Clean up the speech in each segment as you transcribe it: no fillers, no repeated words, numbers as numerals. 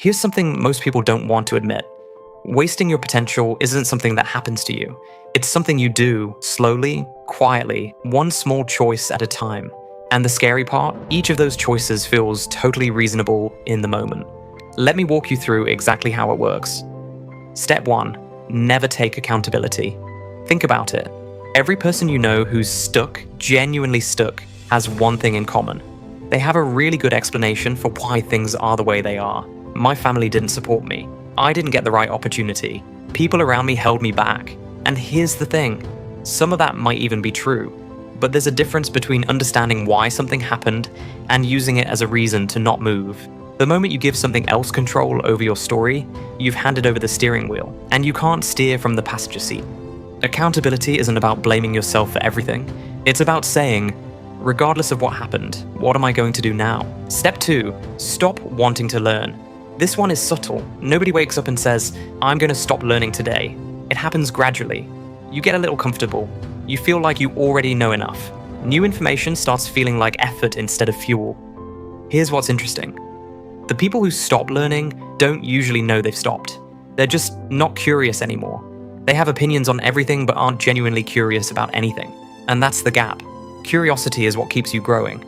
Here's something most people don't want to admit. Wasting your potential isn't something that happens to you. It's something you do, slowly, quietly, one small choice at a time. And the scary part, each of those choices feels totally reasonable in the moment. Let me walk you through exactly how it works. Step 1. Never take accountability. Think about it. Every person you know who's stuck, genuinely stuck, has one thing in common. They have a really good explanation for why things are the way they are. My family didn't support me. I didn't get the right opportunity. People around me held me back. And here's the thing. Some of that might even be true. But there's a difference between understanding why something happened and using it as a reason to not move. The moment you give something else control over your story, you've handed over the steering wheel, and you can't steer from the passenger seat. Accountability isn't about blaming yourself for everything. It's about saying, regardless of what happened, what am I going to do now? Step 2, stop wanting to learn. This one is subtle. Nobody wakes up and says, I'm going to stop learning today. It happens gradually. You get a little comfortable. You feel like you already know enough. New information starts feeling like effort instead of fuel. Here's what's interesting. The people who stop learning don't usually know they've stopped. They're just not curious anymore. They have opinions on everything but aren't genuinely curious about anything. And that's the gap. Curiosity is what keeps you growing.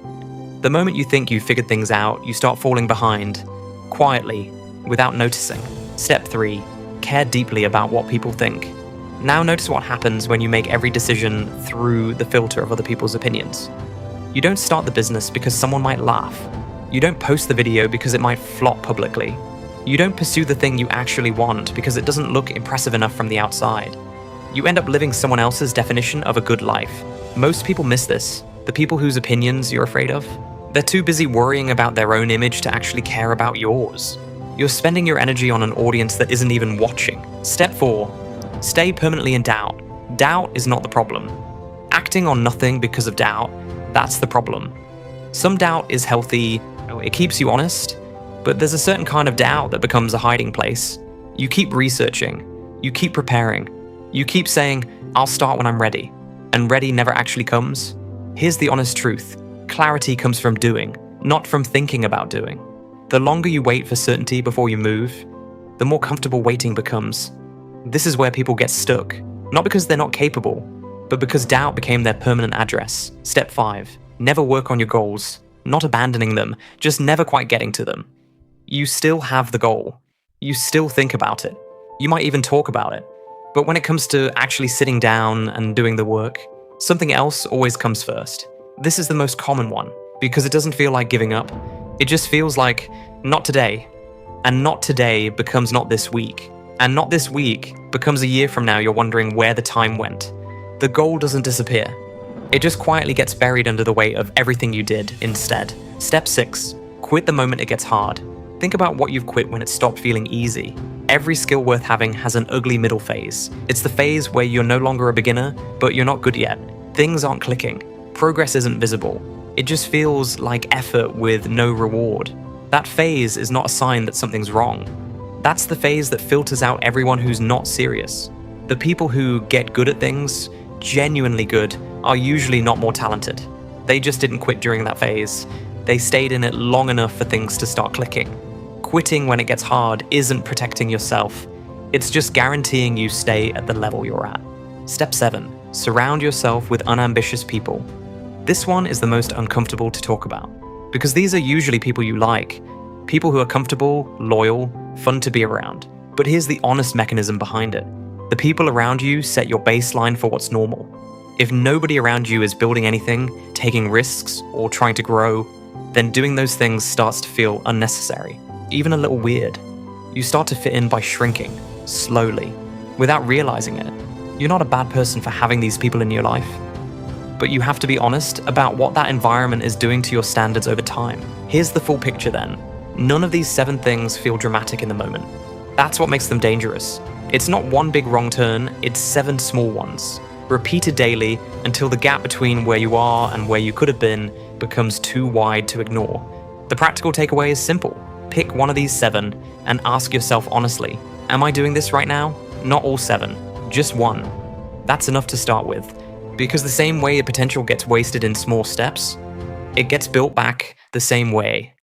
The moment you think you've figured things out, you start falling behind, quietly, without noticing. Step 3. Care deeply about what people think. Now notice what happens when you make every decision through the filter of other people's opinions. You don't start the business because someone might laugh. You don't post the video because it might flop publicly. You don't pursue the thing you actually want because it doesn't look impressive enough from the outside. You end up living someone else's definition of a good life. Most people miss this. The people whose opinions you're afraid of. They're too busy worrying about their own image to actually care about yours. You're spending your energy on an audience that isn't even watching. Step 4. Stay permanently in doubt. Doubt is not the problem. Acting on nothing because of doubt, that's the problem. Some doubt is healthy, it keeps you honest, but there's a certain kind of doubt that becomes a hiding place. You keep researching, you keep preparing, you keep saying, I'll start when I'm ready, and ready never actually comes. Here's the honest truth. Clarity comes from doing, not from thinking about doing. The longer you wait for certainty before you move, the more comfortable waiting becomes. This is where people get stuck, not because they're not capable, but because doubt became their permanent address. Step 5. Never work on your goals, not abandoning them, just never quite getting to them. You still have the goal. You still think about it. You might even talk about it. But when it comes to actually sitting down and doing the work, something else always comes first. This is the most common one, because it doesn't feel like giving up. It just feels like, not today. And not today becomes not this week. And not this week becomes a year from now you're wondering where the time went. The goal doesn't disappear. It just quietly gets buried under the weight of everything you did instead. Step 6. Quit the moment it gets hard. Think about what you've quit when it stopped feeling easy. Every skill worth having has an ugly middle phase. It's the phase where you're no longer a beginner, but you're not good yet. Things aren't clicking. Progress isn't visible. It just feels like effort with no reward. That phase is not a sign that something's wrong. That's the phase that filters out everyone who's not serious. The people who get good at things, genuinely good, are usually not more talented. They just didn't quit during that phase. They stayed in it long enough for things to start clicking. Quitting when it gets hard isn't protecting yourself. It's just guaranteeing you stay at the level you're at. Step 7. Surround yourself with unambitious people. This one is the most uncomfortable to talk about, because these are usually people you like. People who are comfortable, loyal, fun to be around. But here's the honest mechanism behind it. The people around you set your baseline for what's normal. If nobody around you is building anything, taking risks, or trying to grow, then doing those things starts to feel unnecessary, even a little weird. You start to fit in by shrinking, slowly, without realizing it. You're not a bad person for having these people in your life, but you have to be honest about what that environment is doing to your standards over time. Here's the full picture then. None of these 7 things feel dramatic in the moment. That's what makes them dangerous. It's not one big wrong turn, it's 7 small ones, repeated daily until the gap between where you are and where you could have been becomes too wide to ignore. The practical takeaway is simple. Pick one of these 7 and ask yourself honestly, am I doing this right now? Not all 7, just one. That's enough to start with, because the same way your potential gets wasted in small steps, it gets built back the same way.